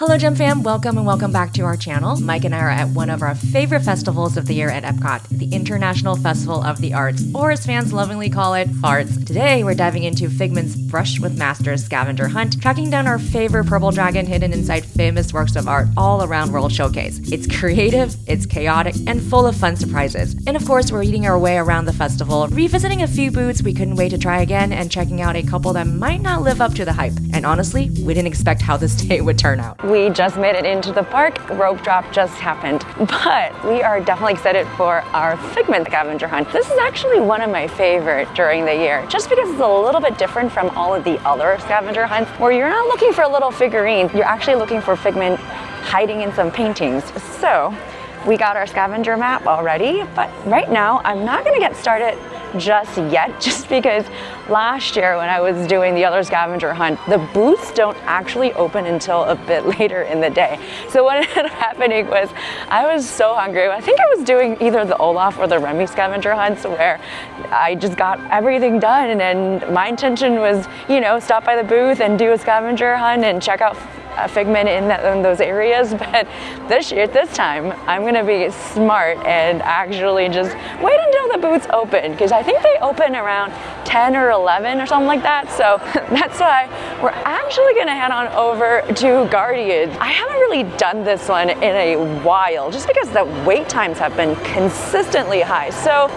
Hello Gem Fam, welcome and welcome back to our channel. Mike and I are at one of our favorite festivals of the year at EPCOT, the International Festival of the Arts, or as fans lovingly call it, FARTS. Today we're diving into Figment's Brush with Masters Scavenger Hunt, tracking down our favorite purple dragon hidden inside famous works of art all around World Showcase. It's creative, it's chaotic, and full of fun surprises. And of course, we're eating our way around the festival, revisiting a few booths we couldn't wait to try again, and checking out a couple that might not live up to the hype. And honestly, we didn't expect how this day would turn out. We just made it into the park. Rope drop just happened, but we are definitely excited for our Figment Scavenger Hunt. This is actually one of my favorite during the year, just because it's a little bit different from all of the other scavenger hunts, where you're not looking for a little figurine, you're actually looking for Figment hiding in some paintings. So we got our scavenger map already, but right now I'm not gonna get started just yet, just because last year when I was doing the other scavenger hunt, the booths don't actually open until a bit later in the day. So what ended up happening was I was so hungry. I think I was doing either the Olaf or the Remy scavenger hunts, where I just got everything done, and my intention was, you know, stop by the booth and do a scavenger hunt and check out Figment in those areas. But this time I'm gonna be smart and actually just wait until the booths open, because I think they open around 10 or 11 or something like that. So that's why we're actually gonna head on over to Guardians. I haven't really done this one in a while, just because the wait times have been consistently high. So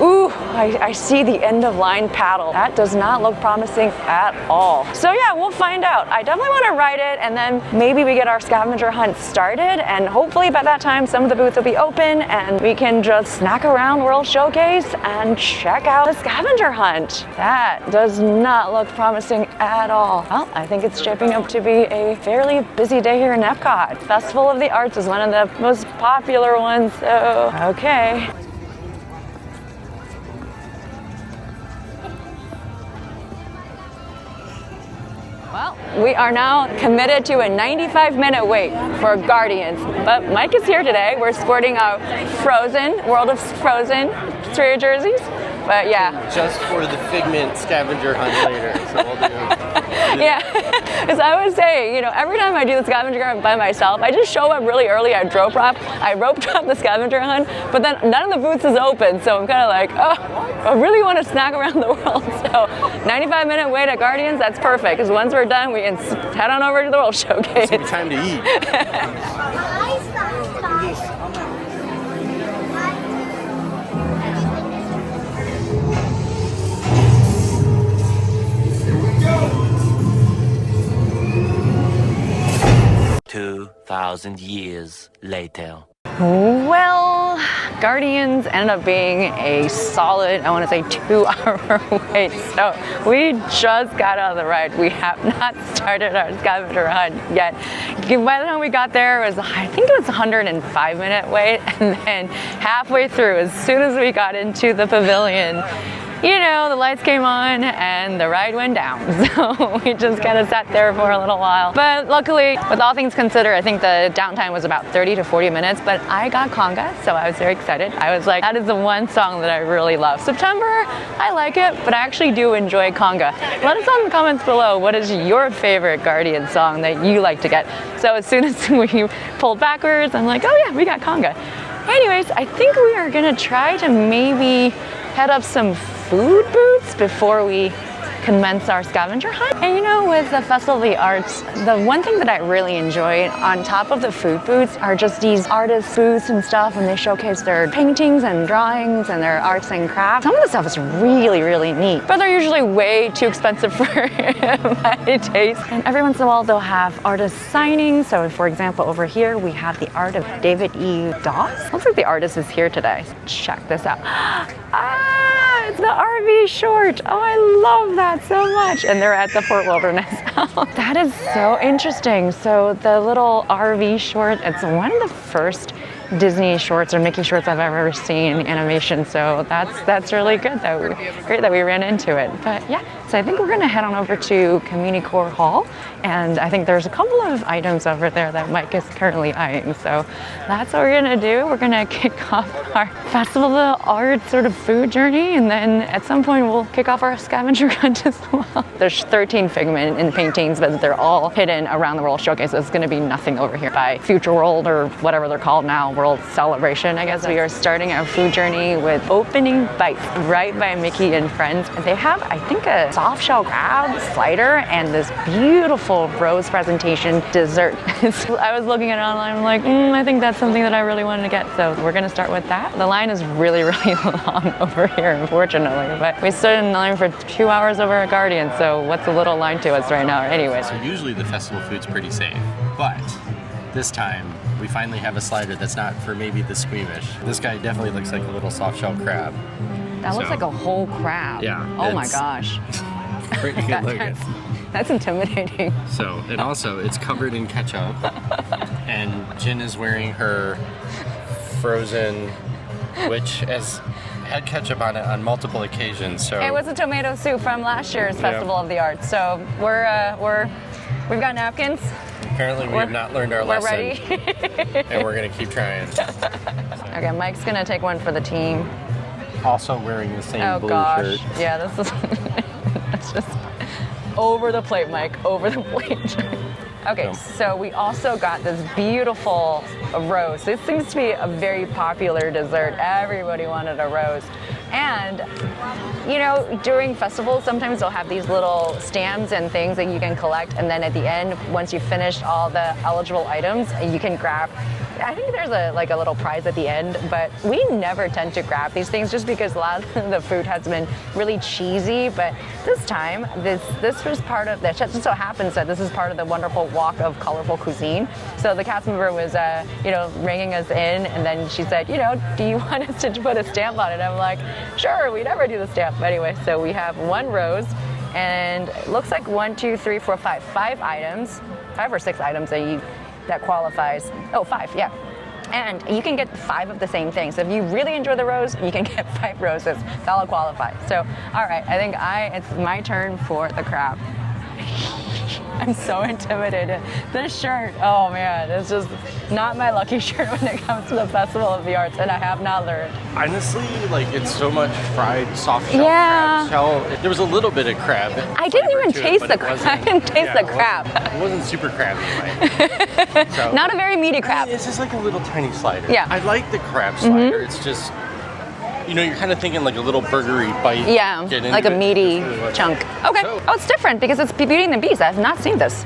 I see the end of line paddle. That does not look promising at all. So yeah, we'll find out. I definitely want to ride it, and then maybe we get our scavenger hunt started, and hopefully by that time some of the booths will be open and we can just snack around World Showcase and check out the scavenger hunt. That does not look promising at all. Well, I think it's shaping up to be a fairly busy day here in EPCOT. Festival of the Arts is one of the most popular ones, so okay. Well, we are now committed to a 95-minute wait for Guardians, but Mike is here today. We're sporting our Frozen, World of Frozen jerseys, but yeah. Just for the Figment Scavenger Hunt later, so we'll do. Yeah, as I was saying, you know, every time I do the scavenger hunt by myself, I just show up really early. I rope drop the scavenger hunt, but then none of the booths is open, so I'm kind of like, oh, I really want to snack around the world. So 95-minute wait at Guardians, that's perfect, because once we're done, we can head on over to the World Showcase. It's time to eat. 2,000 years later. Well, Guardians ended up being a solid, I want to say 2-hour wait. So we just got out of the ride. We have not started our scavenger hunt yet. By the time we got there, I think it was a 105-minute wait. And then halfway through, as soon as we got into the pavilion, you know, the lights came on and the ride went down. So we just kind of sat there for a little while. But luckily, with all things considered, I think the downtime was about 30 to 40 minutes, but I got conga, so I was very excited. I was like, that is the one song that I really love. September, I like it, but I actually do enjoy conga. Let us know in the comments below, what is your favorite Guardian song that you like to get? So as soon as we pulled backwards, I'm like, oh yeah, we got conga. Anyways, I think we are gonna try to maybe head up some food booths before we commence our scavenger hunt. And you know, with the Festival of the Arts, the one thing that I really enjoy on top of the food booths are just these artist booths and stuff, and they showcase their paintings and drawings and their arts and crafts. Some of the stuff is really, really neat, but they're usually way too expensive for my taste. And every once in a while they'll have artist signings. So for example, over here we have the art of David E. Doss. Looks like the artist is here today. Check this out. It's the RV short. Oh, I love that so much. And they're at the Fort Wilderness. That is so interesting. So the little RV short, it's one of the first Disney shorts or Mickey shorts I've ever seen in animation. So that's really good great that we ran into it. But yeah, so I think we're gonna head on over to Community Core Hall, and I think there's a couple of items over there that Mike is currently eyeing. So that's what we're gonna do. We're gonna kick off our Festival of the Arts sort of food journey, and then at some point we'll kick off our scavenger hunt as well. There's 13 Figment in paintings, but they're all hidden around the World Showcase. So it's gonna be nothing over here by Future World or whatever they're called now, World Celebration, I guess. We are starting our food journey with opening bites right by Mickey and Friends. They have, I think, a soft shell crab slider and this beautiful rose presentation dessert. I was looking at it online, I'm like, I think that's something that I really wanted to get. So we're gonna start with that. The line is really, really long over here, unfortunately, but we stood in line for 2 hours over at Guardian, so what's a little line to us right now? Anyway. So usually the festival food's pretty safe, but this time we finally have a slider that's not for maybe the squeamish. This guy definitely looks like a little soft shell crab. That looks like a whole crab. Yeah. Oh my gosh. Pretty good looking. That's intimidating. So, and also it's covered in ketchup, and Jin is wearing her Frozen, which has had ketchup on it on multiple occasions. So it was a tomato soup from last year's Festival of the Arts. So we've got napkins. Apparently we have not learned our lesson. We're ready. And we're gonna keep trying. Okay, Mike's gonna take one for the team. Also wearing the same blue gosh. shirt. Yeah, this is it's just over the plate, Mike, over the plate. Okay, so we also got this beautiful roast. This seems to be a very popular dessert. Everybody wanted a roast. And, you know, during festivals, sometimes they'll have these little stamps and things that you can collect. And then at the end, once you've finished all the eligible items, you can grab, I think there's a little prize at the end, but we never tend to grab these things just because a lot of the food has been really cheesy. But this time, this was part of the, just so happens that this is part of the wonderful walk of colorful cuisine. So the cast member was, ringing us in, and then she said, do you want us to put a stamp on it? I'm like, sure, we never do the stamp. But anyway, so we have one rose, and it looks like 1, 2, 3, 4, 5 items, 5 or 6 items that qualifies. Oh, 5, yeah. And you can get 5 of the same thing. So if you really enjoy the rose, you can get 5 roses. That'll qualify. So, all right, I think it's my turn for the crab. I'm so intimidated. This shirt, oh man, it's just not my lucky shirt when it comes to the Festival of the Arts, and I have not learned. Honestly, it's so much fried soft shell crab shell. There was a little bit of crab. I didn't even taste the crab. I didn't taste the crab. It wasn't super crabby. So, not a very meaty crab. It's just like a little tiny slider. Yeah. I like the crab slider. It's just, you're kind of thinking like a little burgery bite. Yeah, like a meaty chunk. Okay. Oh, it's different because it's Beauty and the Beast. I have not seen this.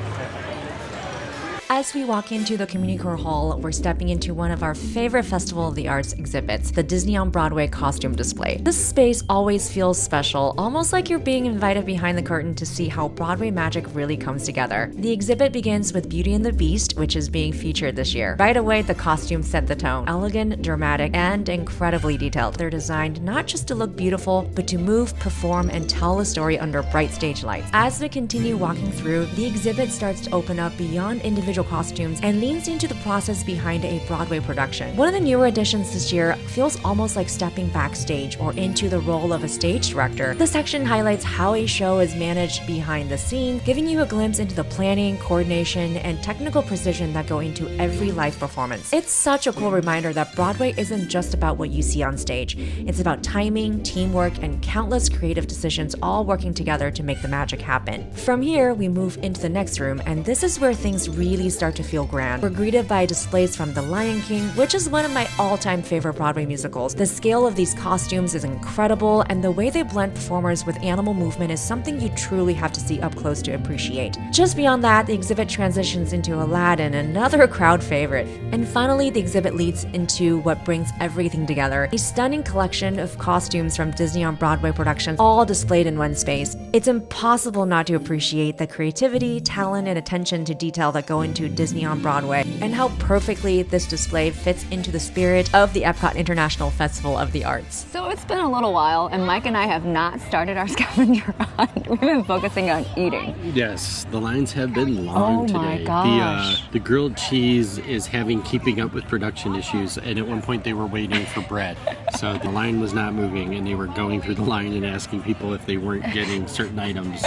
As we walk into the Community Core Hall, we're stepping into one of our favorite Festival of the Arts exhibits, the Disney on Broadway costume display. This space always feels special, almost like you're being invited behind the curtain to see how Broadway magic really comes together. The exhibit begins with Beauty and the Beast, which is being featured this year. Right away, the costumes set the tone. Elegant, dramatic, and incredibly detailed. They're designed not just to look beautiful, but to move, perform, and tell a story under bright stage lights. As we continue walking through, the exhibit starts to open up beyond individual costumes and leans into the process behind a Broadway production. One of the newer additions this year feels almost like stepping backstage or into the role of a stage director. This section highlights how a show is managed behind the scene, giving you a glimpse into the planning, coordination, and technical precision that go into every live performance. It's such a cool reminder that Broadway isn't just about what you see on stage. It's about timing, teamwork, and countless creative decisions all working together to make the magic happen. From here, we move into the next room, and this is where things really start to feel grand. We're greeted by displays from The Lion King, which is one of my all-time favorite Broadway musicals. The scale of these costumes is incredible, and the way they blend performers with animal movement is something you truly have to see up close to appreciate. Just beyond that, the exhibit transitions into Aladdin, another crowd favorite. And finally, the exhibit leads into what brings everything together, a stunning collection of costumes from Disney on Broadway productions, all displayed in one space. It's impossible not to appreciate the creativity, talent, and attention to detail that go into to Disney on Broadway, and how perfectly this display fits into the spirit of the EPCOT International Festival of the Arts. So it's been a little while, and Mike and I have not started our scavenger hunt. We've been focusing on eating. Yes, the lines have been long today. Oh my gosh. The grilled cheese is keeping up with production issues, and at one point they were waiting for bread. So the line was not moving, and they were going through the line and asking people if they weren't getting certain items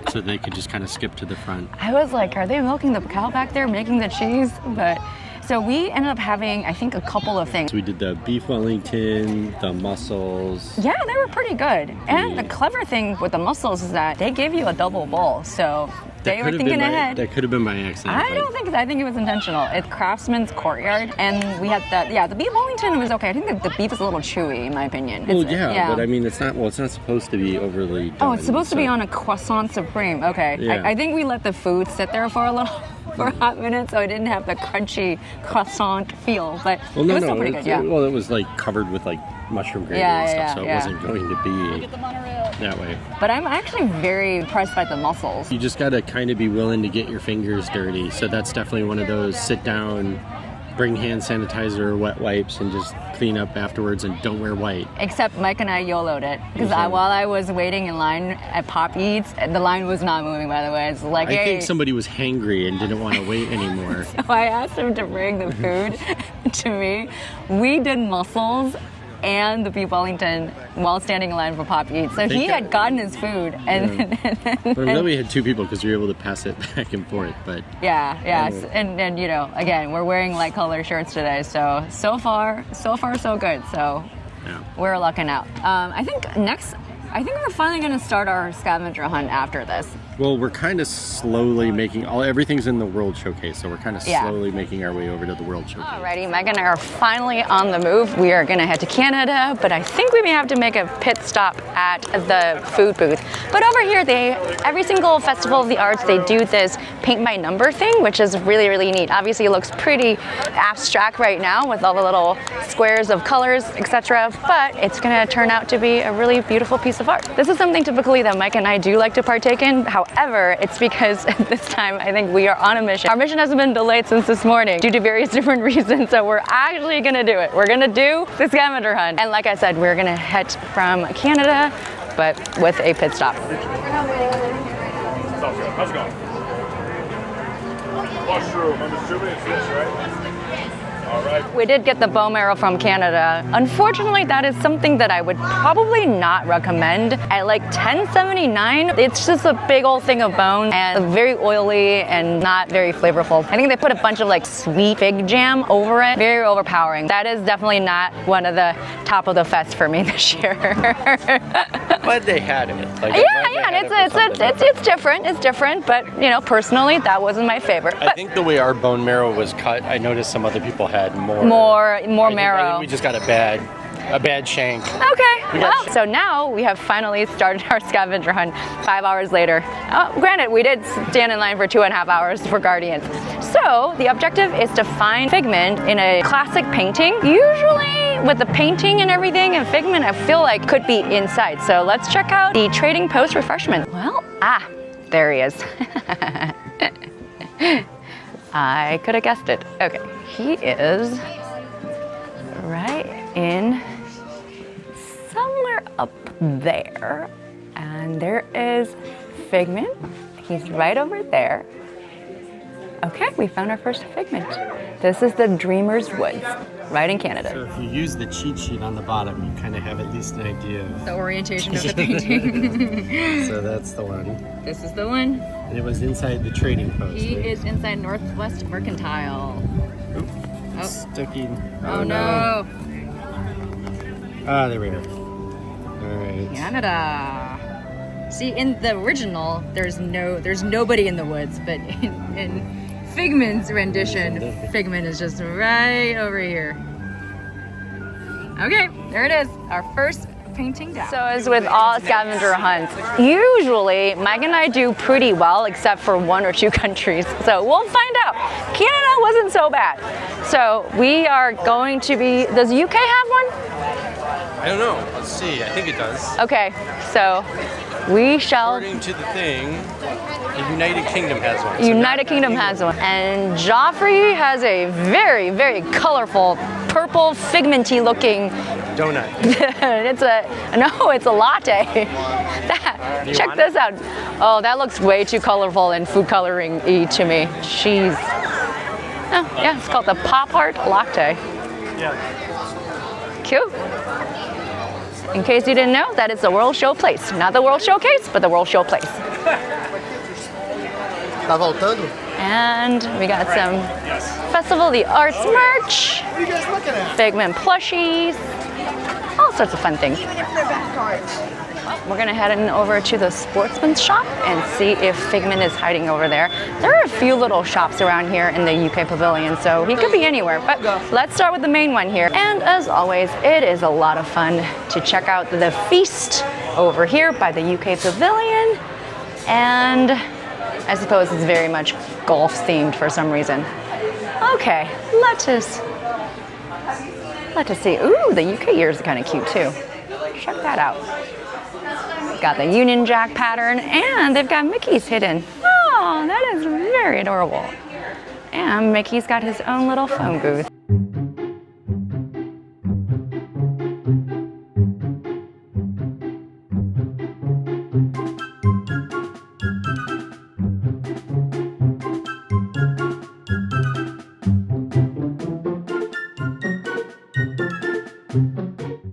so they could just kind of skip to the front. I was like, are they milking the cow back there, making the cheese? But so we ended up having, I think, a couple of things. So we did the beef Wellington, the mussels. Yeah, they were pretty good. And the clever thing with the mussels is that they gave you a double bowl. So they were thinking ahead. That could have been by accident. I think it was intentional. It's Craftsman's Courtyard, and we had the beef Wellington was okay. I think the beef is a little chewy, in my opinion. But I mean, it's not supposed to be overly done. Oh, it's supposed to be on a croissant supreme. Okay. Yeah. I think we let the food sit there for a hot minute, so it didn't have the crunchy croissant feel, but it was still pretty good, yeah. Well, it was like covered with like mushroom gravy and stuff, so it wasn't going to be that way. But I'm actually very impressed by the mussels. You just gotta kind of be willing to get your fingers dirty, so that's definitely one of those sit down, bring hand sanitizer or wet wipes and just clean up afterwards, and don't wear white. Except Mike and I YOLO'd it, because while I was waiting in line at Pop Eats, the line was not moving, by the way. It's like, I think somebody was hangry and didn't want to wait anymore. So I asked him to bring the food to me. We did mussels and the beef Wellington while standing in line for Pop Eats. So he had gotten his food, and but I'm glad we had two people because we were able to pass it back and forth. But and you know, again, we're wearing light color shirts today, so far so good. So we're lucking out. I think we're finally going to start our scavenger hunt after this. Well, we're kind of slowly making everything's in the World Showcase, so we're kind of slowly making our way over to the World Showcase. Alrighty, Meg and I are finally on the move. We are going to head to Canada, but I think we may have to make a pit stop at the food booth. But over here, every single Festival of the Arts, they do this paint by number thing, which is really, really neat. Obviously, it looks pretty abstract right now with all the little squares of colors, etc. But it's going to turn out to be a really beautiful piece of art. This is something typically that Mike and I do like to partake in. However, it's because this time I think we are on a mission. Our mission hasn't been delayed since this morning due to various different reasons, so we're actually gonna do it. We're gonna do the scavenger hunt. And like I said, we're gonna head from Canada, but with a pit stop. How's it going? Mushroom, I'm assuming it's this, right? All right. We did get the bone marrow from Canada. Unfortunately, that is something that I would probably not recommend. At like $10.79, it's just a big old thing of bone and very oily and not very flavorful. I think they put a bunch of like sweet fig jam over it. Very overpowering. That is definitely not one of the top of the fest for me this year. But they had it. It's different. It's different, but you know, personally, that wasn't my favorite. I think the way our bone marrow was cut, I noticed some other people had more marrow. I think we just got a bad shank. Okay. So now we have finally started our scavenger hunt 5 hours later. Granted, we did stand in line for 2.5 hours for Guardians. So the objective is to find Figment in a classic painting. Usually with the painting and everything and Figment, I feel like could be inside. So let's check out the Trading Post refreshment. Well, there he is. I could have guessed it. Okay, he is right in somewhere up there. And there is Figment. He's right over there. Okay, we found our first Figment. This is the Dreamer's Woods, right in Canada. So if you use the cheat sheet on the bottom, you kind of have at least an idea of The orientation of the painting. So that's the one. This is the one. And it was inside the Trading Post. He is inside Northwest Mercantile. It's sticking. Oh no. There we are. All right. Canada. See, in the original, there's nobody in the woods, but in Figment's rendition, Figment is just right over here. Okay, there it is, our first painting down. So as with all scavenger hunts, usually Mike and I do pretty well except for 1 or 2 countries. So we'll find out. Canada wasn't so bad. So we are going to be, does UK have one? I don't know. Let's see. I think it does. Okay, so We shall. According to the thing, the United Kingdom has one. So United Kingdom has one. And Joffrey has a very, very colorful, purple, figmenty looking donut. it's a latte. Check this out. Oh, that looks way too colorful and food coloring-y to me. Jeez. Oh, yeah, it's called the Pop Art Latte. Yeah. Cute. In case you didn't know, that is the World Show Place. Not the World Showcase, but the World Show Place. Tá voltando? And we got some Festival of the Arts merch, What are you guys looking at? Figment plushies, all sorts of fun things. Even if they're back cards. We're gonna head in over to the sportsman's shop and see if Figment is hiding over there. There are a few little shops around here in the UK Pavilion, so he could be anywhere, but let's start with the main one here. And as always, it is a lot of fun to check out the feast over here by the UK Pavilion. And I suppose it's very much golf themed for some reason. Okay, let us see. Ooh, the UK ears are kind of cute too. Check that out. Got the Union Jack pattern, and they've got Mickey's hidden. Oh, that is very adorable. And Mickey's got his own little phone booth.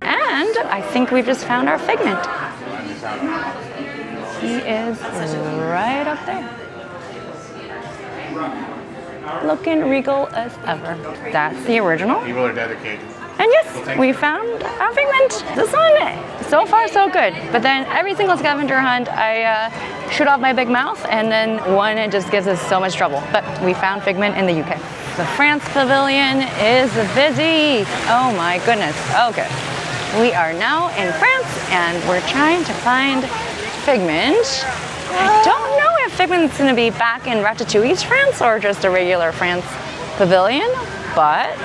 And I think we've just found our Figment. He is right up there. Looking regal as ever. That's the original. People are dedicated. And yes, we found our Figment. This one, so far so good. But then every single scavenger hunt, I shoot off my big mouth, and then one, it just gives us so much trouble. But we found Figment in the UK. The France Pavilion is busy. Oh my goodness. Okay. We are now in France, and we're trying to find Figment. I don't know if Figment's gonna be back in Ratatouille's France or just a regular France Pavilion, but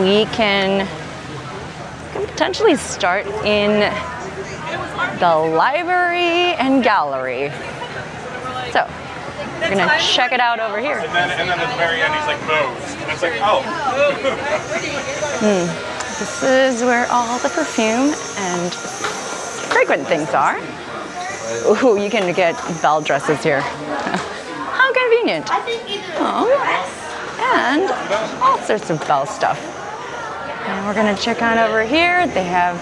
we can potentially start in the library and gallery. So we're gonna check it out over here. And then at the very end, he's like, moves. And it's like, oh. This is where all the perfume and fragrant things are. Ooh, you can get bell dresses here. How convenient. Oh, and all sorts of bell stuff. And we're gonna check on over here. They have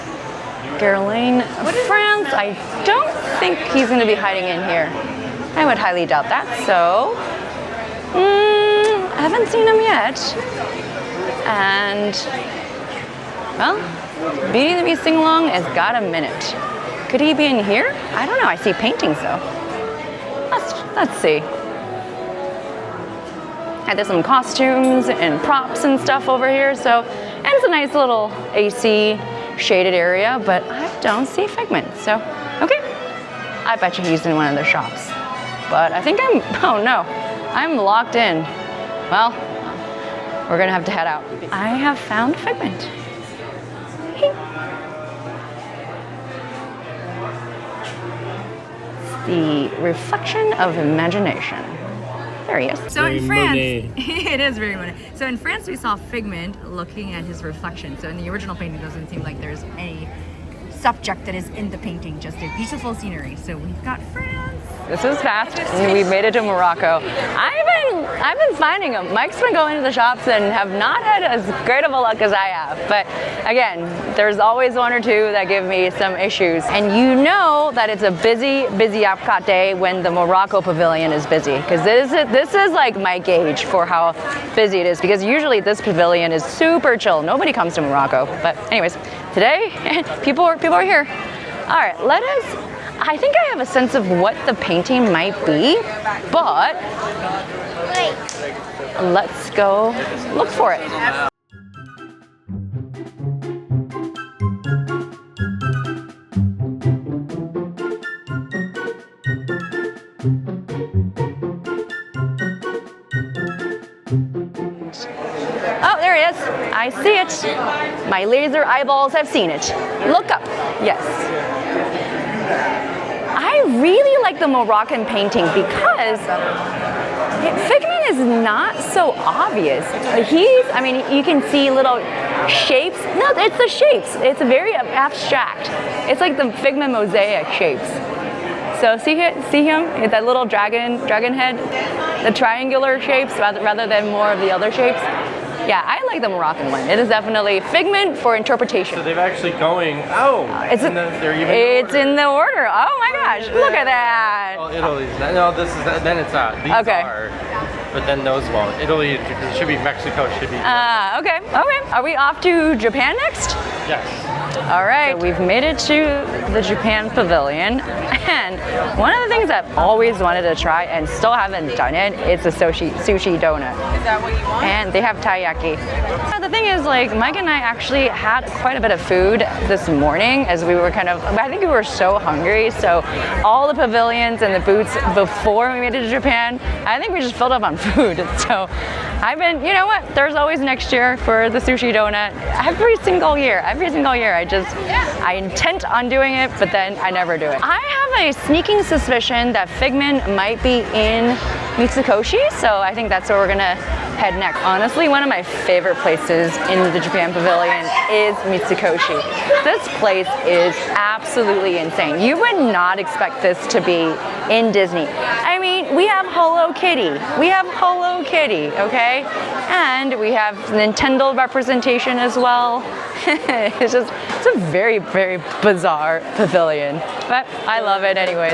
Guerlain of France. I don't think he's gonna be hiding in here. I would highly doubt that, so I haven't seen him yet. And, well, Beauty and the Beast sing-along has got a minute. Could he be in here? I don't know, I see paintings though. Let's see. And there's some costumes and props and stuff over here, so, and it's a nice little AC shaded area, but I don't see Figment, so, okay. I bet you he's in one of the shops. But I think I'm locked in. Well, we're gonna have to head out. I have found Figment. The reflection of imagination. There he is. So in France, it is very Monet. So in France, we saw Figment looking at his reflection. So in the original painting, it doesn't seem like there's any subject that is in the painting, just a beautiful scenery. So we've got France. This is fast. We made it to Morocco. I've been finding them. Mike's been going to the shops and have not had as great of a luck as I have. But again, there's always one or two that give me some issues. And you know that it's a busy EPCOT day when the Morocco Pavilion is busy, because this is like my gauge for how busy it is, because usually this pavilion is super chill. Nobody comes to Morocco. But anyways, today people are here. All right, I think I have a sense of what the painting might be, but let's go look for it. Oh, there it is. I see it. My laser eyeballs have seen it. Look up. Yes. I really like the Moroccan painting because Figment is not so obvious. I mean, you can see little shapes. No, it's the shapes. It's very abstract. It's like the Figment mosaic shapes. So see him? That little dragon head? The triangular shapes rather than more of the other shapes. Yeah, I like the Moroccan one. It is definitely Figment for interpretation. So they've actually going, they're even in the order. Oh my gosh, look at that. Oh, Italy's, no, then it's not. These are, but then those won't. Italy, it should be Mexico, should be. Okay. Are we off to Japan next? Yes. All right, we've made it to the Japan Pavilion, and one of the things I've always wanted to try and still haven't done it, it's a sushi donut. Is that what you want? And they have taiyaki. The thing is, like, Mike and I actually had quite a bit of food this morning as we were I think we were so hungry, so all the pavilions and the booths before we made it to Japan, I think we just filled up on food. So you know what, there's always next year for the sushi donut. Every single year, I intend on doing it, but then I never do it. I have a sneaking suspicion that Figment might be in Mitsukoshi, so I think that's where we're gonna head next. Honestly, one of my favorite places in the Japan Pavilion is Mitsukoshi. This place is absolutely insane. You would not expect this to be in Disney. I mean, we have Hello Kitty. Okay? And we have Nintendo representation as well. It's a very, very bizarre pavilion, but I love it anyways.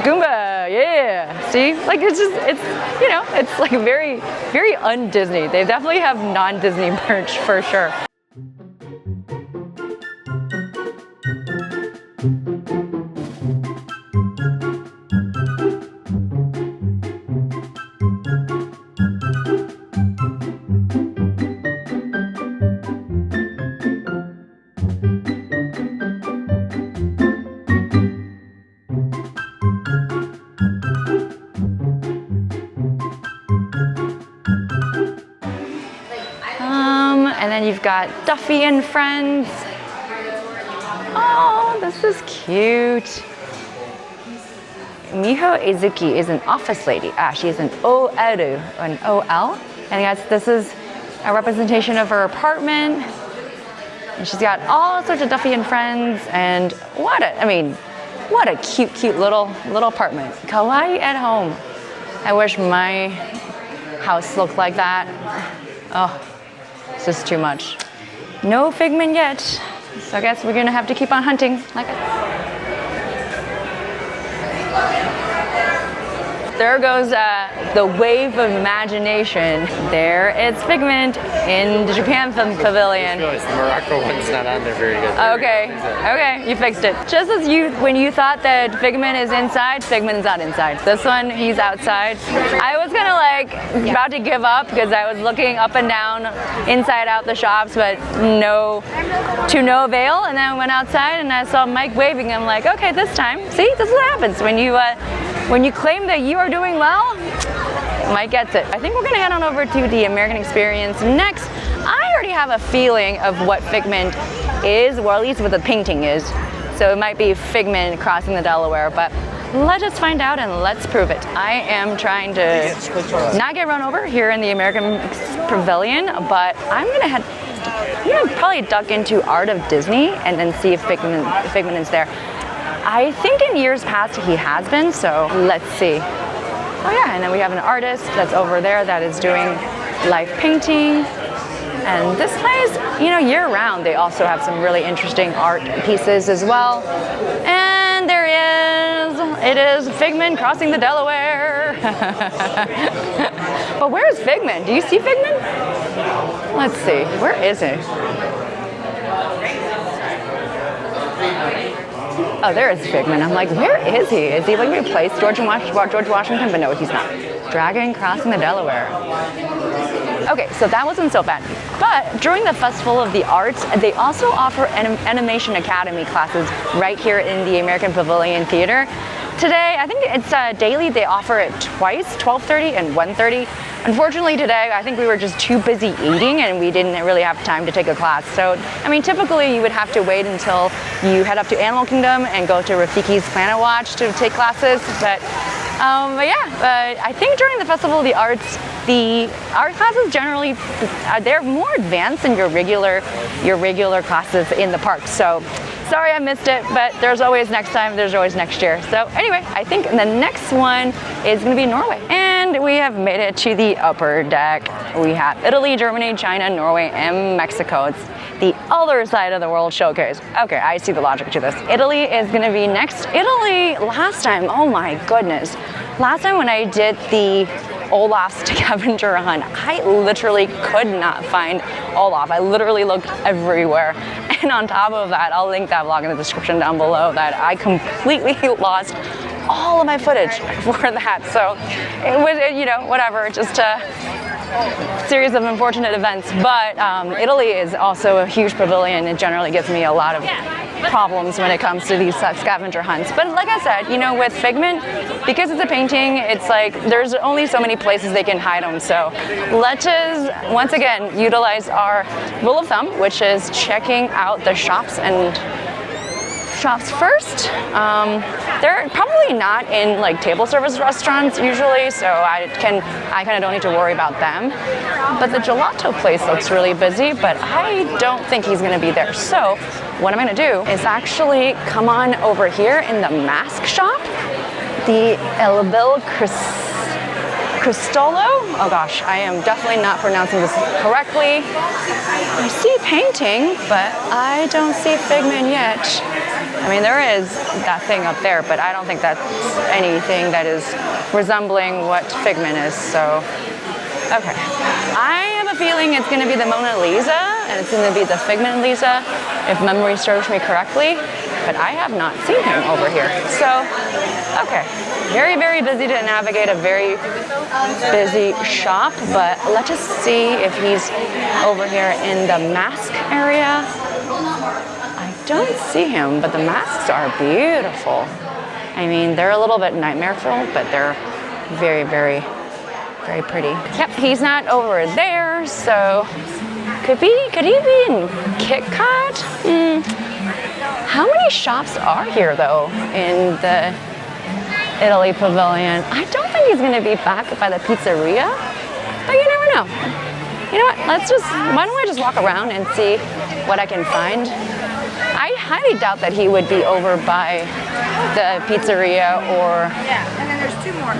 Goomba, yeah. See, like it's like very, very un-Disney. They definitely have non-Disney merch for sure. And then you've got Duffy and Friends. Oh, this is cute. Miho Izuki is an office lady. She is an OL. And this is a representation of her apartment. And she's got all sorts of Duffy and Friends. And what a cute little apartment. Kawaii at home. I wish my house looked like that. Oh. It's just too much. No Figment yet, so I guess we're gonna have to keep on hunting. There goes the wave of imagination. There it's Figment in the Japan Pavilion. The Morocco one's not on there very good. Okay, you fixed it. Just as when you thought that Figment is inside, Figment's not inside. This one, he's outside. I was about to give up because I was looking up and down, inside out the shops, but to no avail. And then I went outside and I saw Mike waving. I'm like, okay, this time. See, this is what happens when you claim that you are doing well. Mike gets it. I think we're gonna head on over to the American Experience next. I already have a feeling of what Figment is, or at least what the painting is. So it might be Figment crossing the Delaware, but let us find out and let's prove it. I am trying to not get run over here in the American Pavilion, but I'm gonna probably duck into Art of Disney and then see if Figment is there. I think in years past he has been, so let's see. Oh yeah, and then we have an artist that's over there that is doing live painting. And this place, year round, they also have some really interesting art pieces as well. And there it is Figment crossing the Delaware. But where is Figment? Do you see Figment? Let's see, where is he? Oh, there is Figment. I'm like, where is he? Is he replaced George Washington? But no, he's not. Dragon crossing the Delaware. Okay, so that wasn't so bad. But during the Festival of the Arts, they also offer Animation Academy classes right here in the American Pavilion Theater. Today, I think it's daily, they offer it twice, 12:30 and 1:30. Unfortunately today, I think we were just too busy eating and we didn't really have time to take a class. So, I mean, typically you would have to wait until you head up to Animal Kingdom and go to Rafiki's Planet Watch to take classes. But yeah, I think during the Festival of the Arts, the art classes generally, they're more advanced than your regular classes in the park. So, sorry I missed it, but there's always next time, there's always next year. So anyway, I think the next one is gonna be Norway. And we have made it to the upper deck. We have Italy, Germany, China, Norway, and Mexico. It's the other side of the world showcase. Okay, I see the logic to this. Italy is gonna be next. Italy, last time, oh my goodness. Last time when I did the Olaf's Scavenger Hunt, I literally could not find Olaf. I literally looked everywhere. And on top of that, I'll link that vlog in the description down below, that I completely lost all of my footage for that. So it was, you know, whatever, just a series of unfortunate events. But Italy is also a huge pavilion. It generally gives me a lot of problems when it comes to these scavenger hunts. But like I said, you know, with Figment, because it's a painting, it's like there's only so many places they can hide them. So let's just, once again, utilize our rule of thumb, which is checking out the shops first. They're probably not in like table service restaurants usually, so I kind of don't need to worry about them. But the gelato place looks really busy, but I don't think he's gonna be there. So what I'm gonna do is actually come on over here in the mask shop, the El Bil Cristolo. Oh gosh, I am definitely not pronouncing this correctly. I see painting, but I don't see Figment yet. I mean, there is that thing up there, but I don't think that's anything that is resembling what Figment is, so, okay. I have a feeling it's gonna be the Mona Lisa, and it's gonna be the Figment Lisa, if memory serves me correctly, but I have not seen him over here. So, okay. Very, very busy to navigate a very busy shop, but let's just see if he's over here in the mask area. I don't see him, but the masks are beautiful. I mean, they're a little bit nightmareful, but they're very, very, very pretty. Yep, he's not over there, so could he be in EPCOT? How many shops are here though in the Italy Pavilion? I don't think he's gonna be back by the pizzeria, but you never know. You know what, why don't I just walk around and see what I can find? I highly doubt that he would be over by the pizzeria or And then there's two more.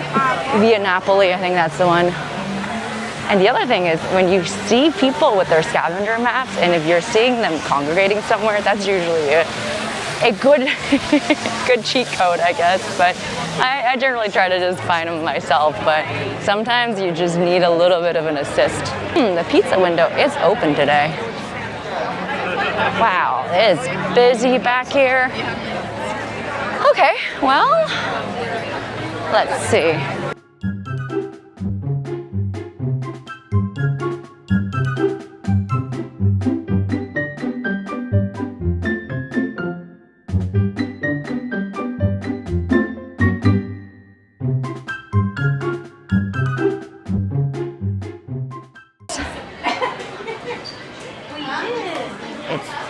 Via Napoli, I think that's the one. And the other thing is, when you see people with their scavenger maps, and if you're seeing them congregating somewhere, that's usually a good good cheat code, I guess. But I generally try to just find them myself, but sometimes you just need a little bit of an assist. The pizza window is open today. Wow, it is busy back here. Okay, well, let's see.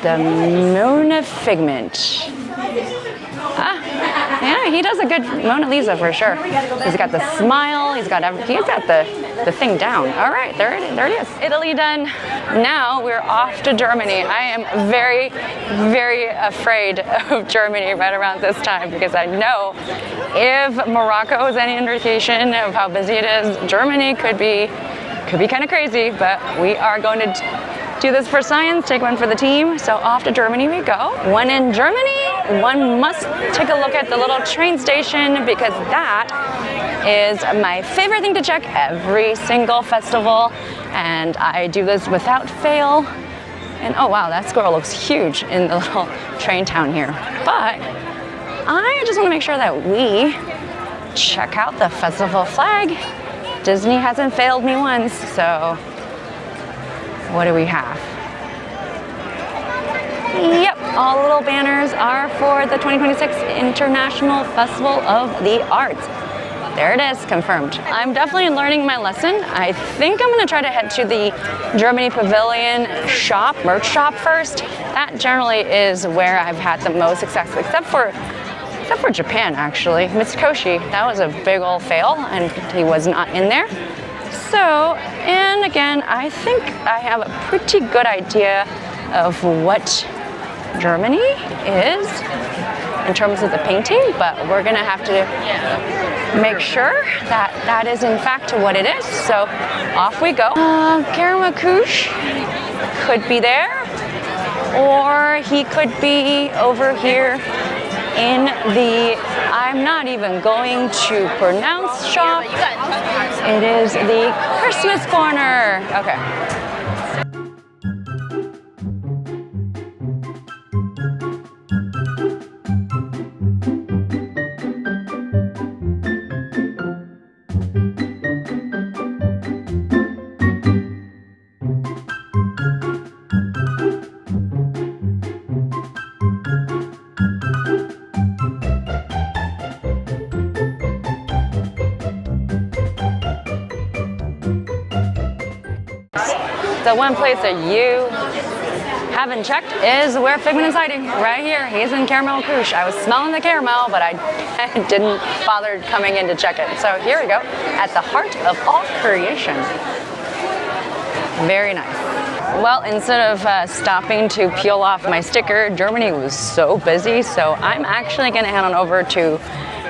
The Mona Figment. Yeah, he does a good Mona Lisa for sure. He's got the smile, he's got the thing down. All right, there it is. Italy done. Now we're off to Germany. I am very, very afraid of Germany right around this time, because I know if Morocco is any indication of how busy it is, Germany could be kind of crazy, but we are going to do this for science, take one for the team. So off to Germany we go. When in Germany, one must take a look at the little train station, because that is my favorite thing to check every single festival. And I do this without fail. And oh wow, that squirrel looks huge in the little train town here. But I just want to make sure that we check out the festival flag. Disney hasn't failed me once, so what do we have? Yep, all little banners are for the 2026 International Festival of the Arts. There it is, confirmed. I'm definitely learning my lesson. I think I'm gonna try to head to the Germany Pavilion shop, merch shop first. That generally is where I've had the most success, except for Japan, actually. Mitsukoshi, that was a big old fail, and he was not in there. So, and again, I think I have a pretty good idea of what Germany is in terms of the painting, but we're gonna have to make sure that that is in fact what it is. So off we go. Karamakouche could be there, or he could be over here in the, I'm not even going to pronounce shop. It is the Christmas corner. Okay. The one place that you haven't checked is where Figment is hiding, right here. He's in Caramel Couche. I was smelling the caramel, but I didn't bother coming in to check it. So here we go, at the heart of all creation. Very nice. Well, instead of stopping to peel off my sticker, Germany was so busy, so I'm actually gonna head on over to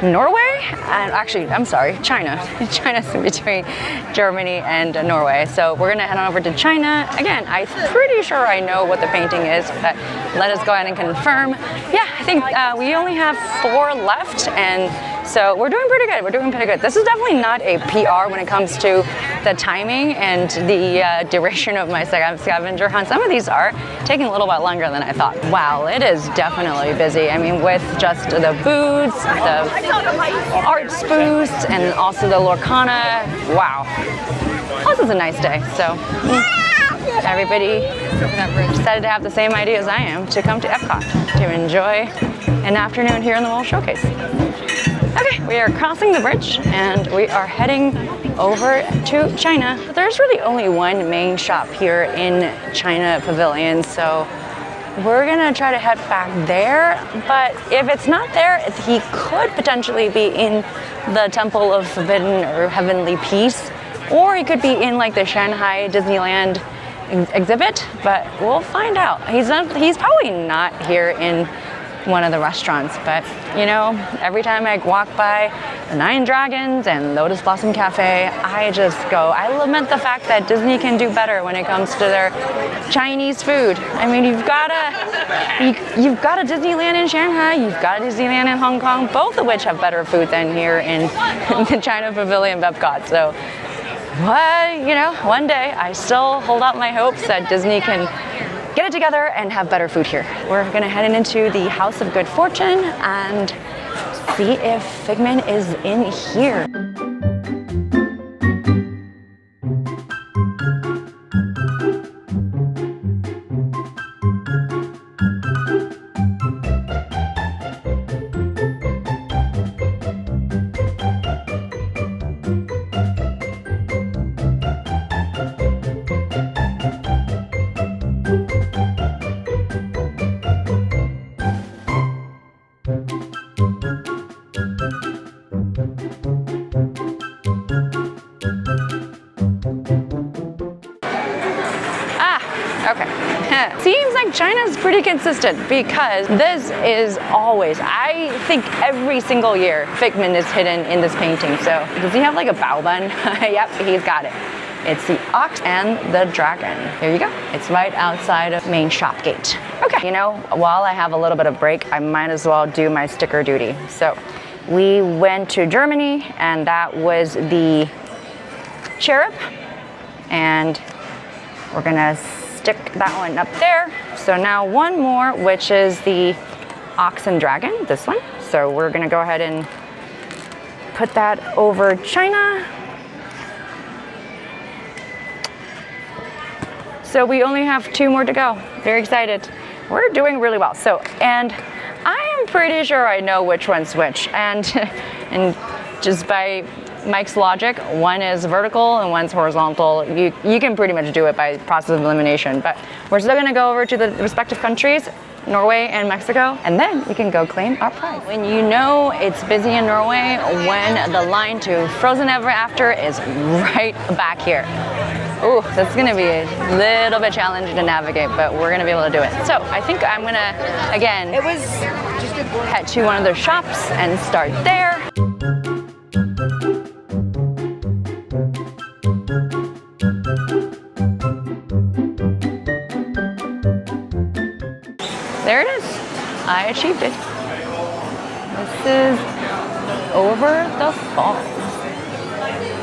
Norway, and actually, I'm sorry, China. China's in between Germany and Norway. So we're gonna head on over to China. Again, I'm pretty sure I know what the painting is, but let us go ahead and confirm. Yeah, I think we only have 4 left, and so we're doing pretty good. We're doing pretty good. This is definitely not a PR when it comes to the timing and the duration of my scavenger hunt. Some of these are taking a little bit longer than I thought. Wow, it is definitely busy. I mean, with just the booths, the arts booths, and also the Lorcana. Wow. Plus, it's a nice day, so everybody decided to have the same idea as I am, to come to EPCOT to enjoy an afternoon here in the World Showcase. Okay, we are crossing the bridge and we are heading over to China. There's really only one main shop here in China Pavilion, so we're gonna try to head back there, but if it's not there, he could potentially be in the Temple of Forbidden or Heavenly Peace, or he could be in like the Shanghai Disneyland exhibit, but we'll find out. He's probably not here in one of the restaurants, but you know, every time I walk by the Nine Dragons and Lotus Blossom Cafe, I just go, I lament the fact that Disney can do better when it comes to their Chinese food. I mean, you've got a Disneyland in Shanghai, you've got a Disneyland in Hong Kong, both of which have better food than here in the China Pavilion Epcot. So, you know, one day I still hold out my hopes that Disney can get it together and have better food here. We're gonna head into the House of Good Fortune and see if Figment is in here. Seems like China's pretty consistent because this is always, I think every single year, Figment is hidden in this painting. So does he have like a bao bun? Yep, he's got it. It's the ox and the dragon. There you go. It's right outside of main shop gate. Okay, you know, while I have a little bit of break, I might as well do my sticker duty. So we went to Germany and that was the cherub, and we're gonna stick that one up there. So now one more, which is the ox and dragon, this one. So we're gonna go ahead and put that over China. So we only have 2 more to go. Very excited. We're doing really well. So, and I am pretty sure I know which one's which. And just by Mike's logic, one is vertical and one's horizontal. You can pretty much do it by process of elimination, but we're still gonna go over to the respective countries, Norway and Mexico, and then we can go claim our prize. When you know it's busy in Norway, when the line to Frozen Ever After is right back here. Ooh, that's gonna be a little bit challenging to navigate, but we're gonna be able to do it. So I think I'm gonna, again, head to one of their shops and start there. There it is. I achieved it. This is over the falls.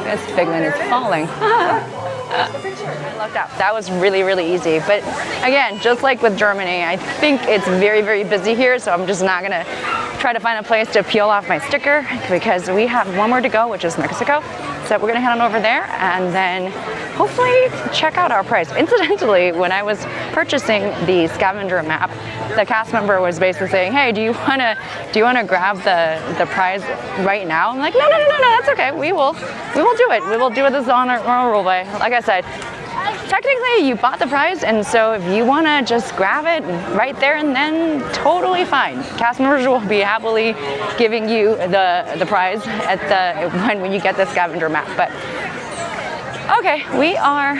This Figment is falling. I lucked out. That was really, really easy. But again, just like with Germany, I think it's very, very busy here, so I'm just not gonna try to find a place to peel off my sticker because we have one more to go, which is Mexico. So we're gonna head on over there and then hopefully check out our prize. Incidentally, when I was purchasing the scavenger map, the cast member was basically saying, "Hey, do you wanna grab the prize right now?" I'm like, no, that's okay. We will do it. We will do it this on our way. Like I said, technically you bought the prize, and so if you wanna just grab it right there and then, totally fine. Cast members will be happily giving you the prize at when you get the scavenger map. But okay, we are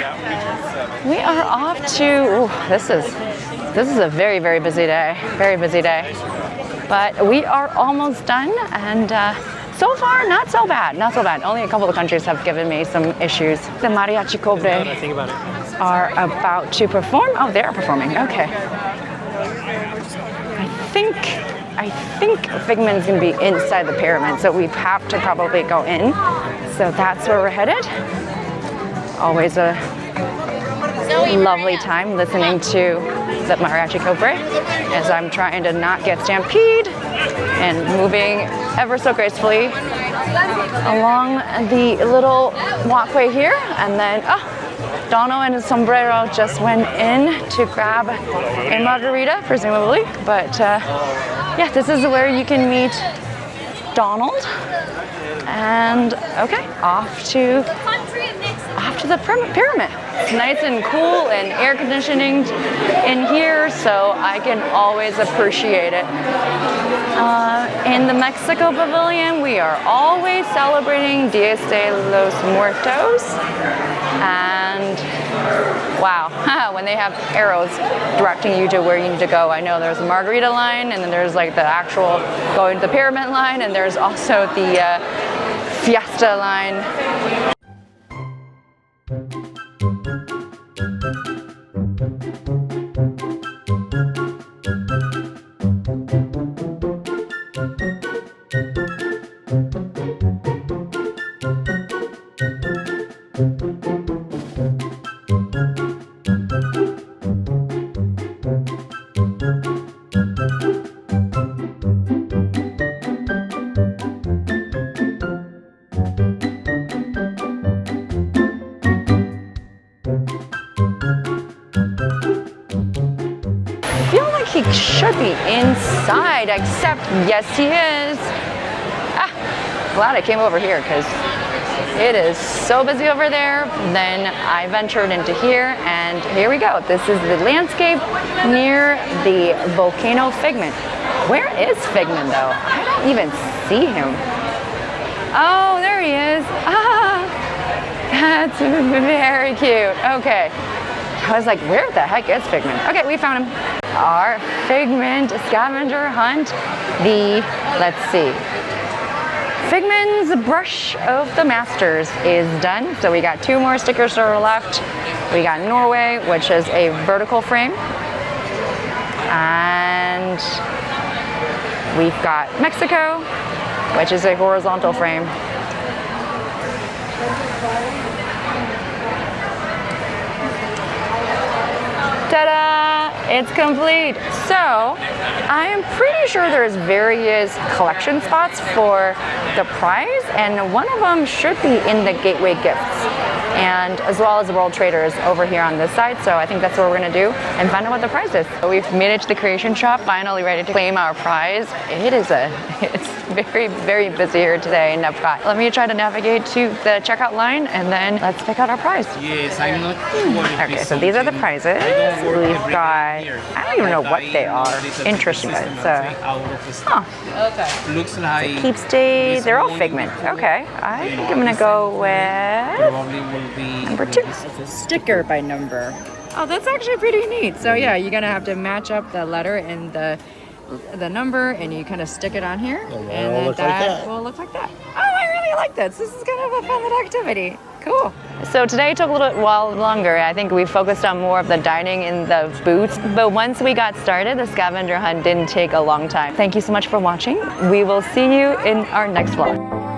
off to. Ooh, this is a very, very busy day. Very busy day. But we are almost done, and so far not so bad. Not so bad. Only a couple of countries have given me some issues. The Mariachi Cobre are about to perform. Oh, they are performing. Okay. I think Figment's gonna be inside the pyramid, so we have to probably go in. So that's where we're headed. Always a lovely time listening to the Mariachi Cobre as I'm trying to not get stampede and moving ever so gracefully along the little walkway here. And then, Dono and his sombrero just went in to grab a margarita, presumably. But yeah, this is where you can meet Donald. And okay, off to the pyramid. It's nice and cool and air conditioning in here, so I can always appreciate it. In the Mexico Pavilion, we are always celebrating Dia de los Muertos. And wow, when they have arrows directing you to where you need to go. I know there's a margarita line, and then there's like the actual going to the pyramid line, and there's also the fiesta line. He should be inside, except yes he is. Glad I came over here because it is so busy over there. Then I ventured into here, and here we go. This is the landscape near the volcano Figment. Where is Figment though? I don't even see him. Oh, there he is. That's very cute. Okay. I was like, where the heck is Figment? Okay, we found him. Our Figment Scavenger Hunt. Let's see. Figment's Brush of the Masters is done. So we got 2 more stickers that are left. We got Norway, which is a vertical frame. And we've got Mexico, which is a horizontal frame. Ta-da! It's complete. So I am pretty sure there's various collection spots for the prize, and one of them should be in the gateway gifts, and as well as the World Traders over here on this side. So I think that's what we're gonna do and find out what the prize is. So we've made it to the creation shop, finally ready to claim our prize. It's very, very busy here today in Epcot. Let me try to navigate to the checkout line and then let's pick out our prize. Yes, I'm not sure. Okay, so these are the prizes. We've got, I don't even know what they are. Interesting. Looks like Keep Stay, they're all Figment. Okay, I think I'm gonna go with probably will be number 2. Sticker by number. Oh, that's actually pretty neat. So yeah, you're gonna have to match up the letter and the number, and you kind of stick it on here, and then that will look like that. Oh, I really like this. This is kind of a fun little activity. Cool. So today took a little while longer. I think we focused on more of the dining in the booths, but once we got started, the scavenger hunt didn't take a long time. Thank you so much for watching. We will see you in our next vlog.